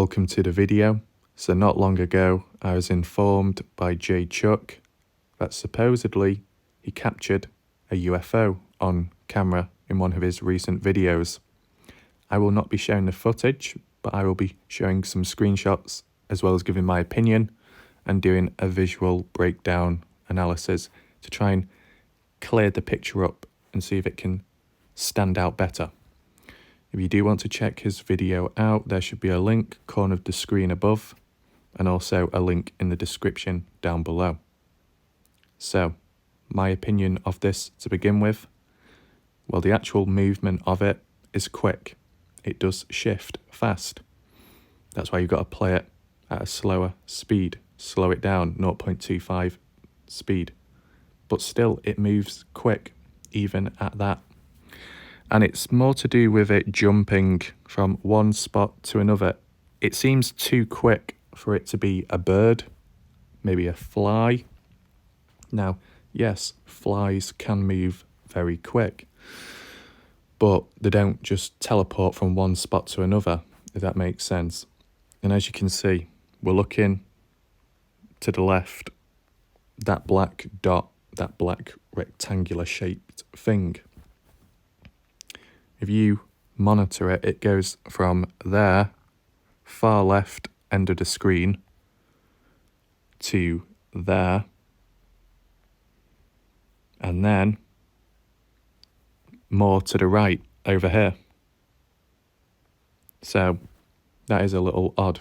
Welcome to the video. So not long ago I was informed by JChuck that supposedly he captured a UFO on camera in one of his recent videos. I will not be showing the footage, but I will be showing some screenshots as well as giving my opinion and doing a visual breakdown analysis to try and clear the picture up and see if it can stand out better. If you do want to check his video out, there should be a link corner of the screen above and also a link in the description down below. So, my opinion of this to begin with, well, the actual movement of it is quick. It does shift fast. That's why you've got to play it at a slower speed. Slow it down, 0.25 speed. But still, it moves quick, even at that. And it's more to do with it jumping from one spot to another. It seems too quick for it to be a bird, maybe a fly. Now, yes, flies can move very quick, but they don't just teleport from one spot to another, if that makes sense. And as you can see, we're looking to the left, that black dot, that black rectangular shaped thing. If you monitor it, it goes from there, far left end of the screen, to there, and then more to the right over here. So that is a little odd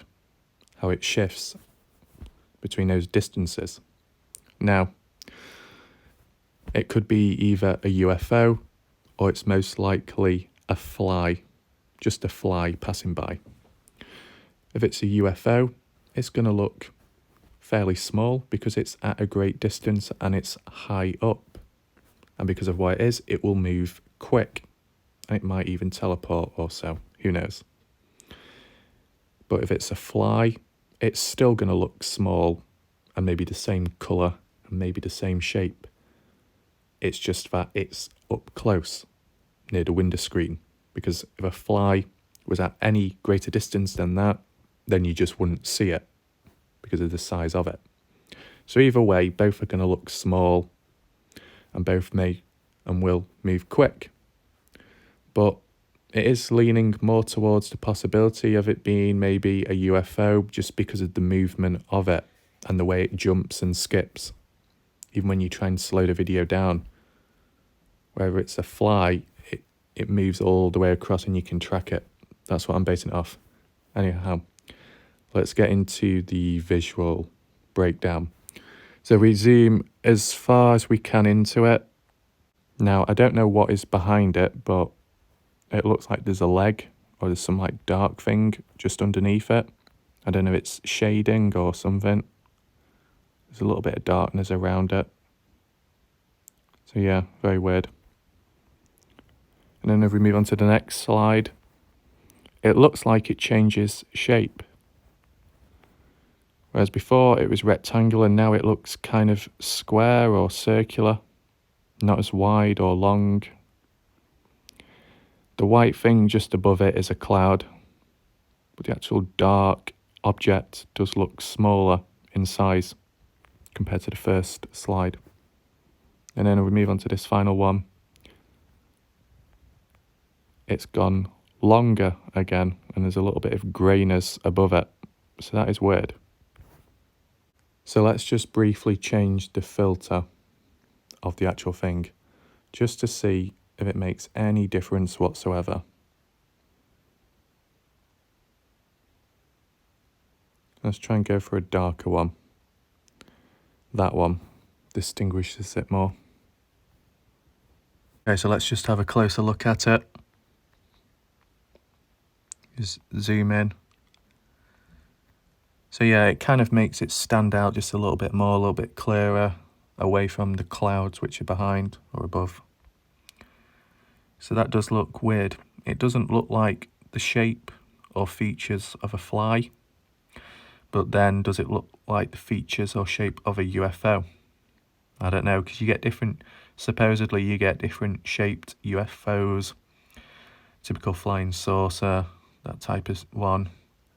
how it shifts between those distances. Now, it could be either a UFO or it's most likely a fly, just a fly passing by. If it's a UFO, it's going to look fairly small because it's at a great distance and it's high up. And because of what it is, it will move quick. And it might even teleport or so, who knows. But if it's a fly, it's still going to look small and maybe the same colour and maybe the same shape. It's just that it's up close near the window screen, because if a fly was at any greater distance than that, then you just wouldn't see it because of the size of it. So either way, both are going to look small and both may and will move quick. But it is leaning more towards the possibility of it being maybe a UFO just because of the movement of it and the way it jumps and skips. Even when you try and slow the video down, whether it's a fly, it moves all the way across and you can track it. That's what I'm basing it off. Anyhow, let's get into the visual breakdown. So we zoom as far as we can into it. Now, I don't know what is behind it, but it looks like there's a leg or there's some like dark thing just underneath it. I don't know if it's shading or something. There's a little bit of darkness around it. So yeah, very weird. And then if we move on to the next slide, it looks like it changes shape. Whereas before it was rectangular, now it looks kind of square or circular, not as wide or long. The white thing just above it is a cloud, but the actual dark object does look smaller in size compared to the first slide. And then if we move on to this final one, it's gone longer again, and there's a little bit of greyness above it. So that is weird. So let's just briefly change the filter of the actual thing, just to see if it makes any difference whatsoever. Let's try and go for a darker one. That one distinguishes it more. Okay, so let's just have a closer look at it. Just zoom in. So yeah, it kind of makes it stand out just a little bit more, a little bit clearer, away from the clouds which are behind or above. So that does look weird. It doesn't look like the shape or features of a fly, but then does it look like the features or shape of a UFO? I don't know, because you get different, supposedly you get different shaped UFOs, typical flying saucer, that type of one.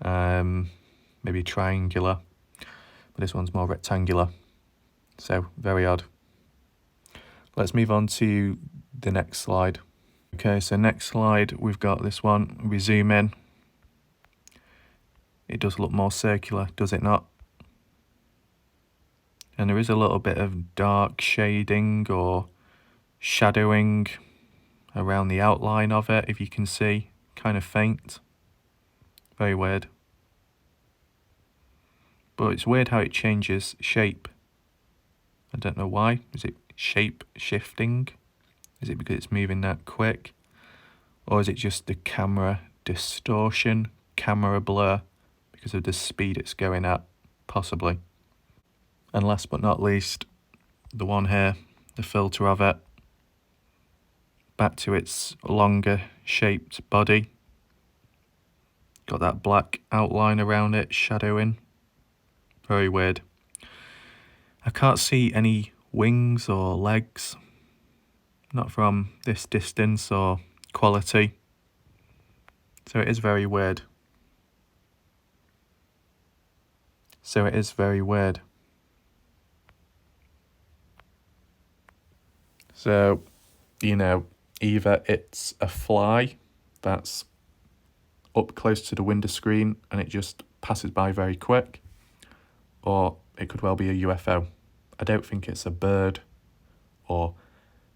maybe triangular, but this one's more rectangular. So very odd. Let's move on to the next slide. Okay, so next slide, we've got this one. We zoom in. It does look more circular, does it not? And there is a little bit of dark shading or shadowing around the outline of it, if you can see, kind of faint. Very weird. But it's weird how it changes shape. I don't know why. Is it shape shifting? Is it because it's moving that quick? Or is it just the camera distortion, camera blur, because of the speed it's going at? Possibly. And last but not least, the one here, the filter of it, back to its longer shaped body. Got that black outline around it, shadowing. Very weird. I can't see any wings or legs, not from this distance or quality. So it is very weird. So you know, either it's a fly that's up close to the window screen and it just passes by very quick, or it could well be a UFO. I don't think it's a bird or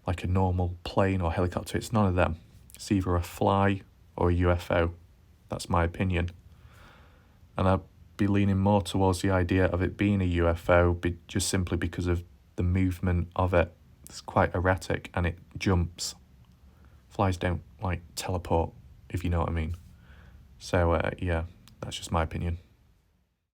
like a normal plane or helicopter. It's none of them. It's either a fly or a UFO. That's my opinion. And I'd be leaning more towards the idea of it being a UFO, just simply because of the movement of it. It's quite erratic and it jumps. Flies don't like teleport, if you know what I mean. So yeah, that's just my opinion.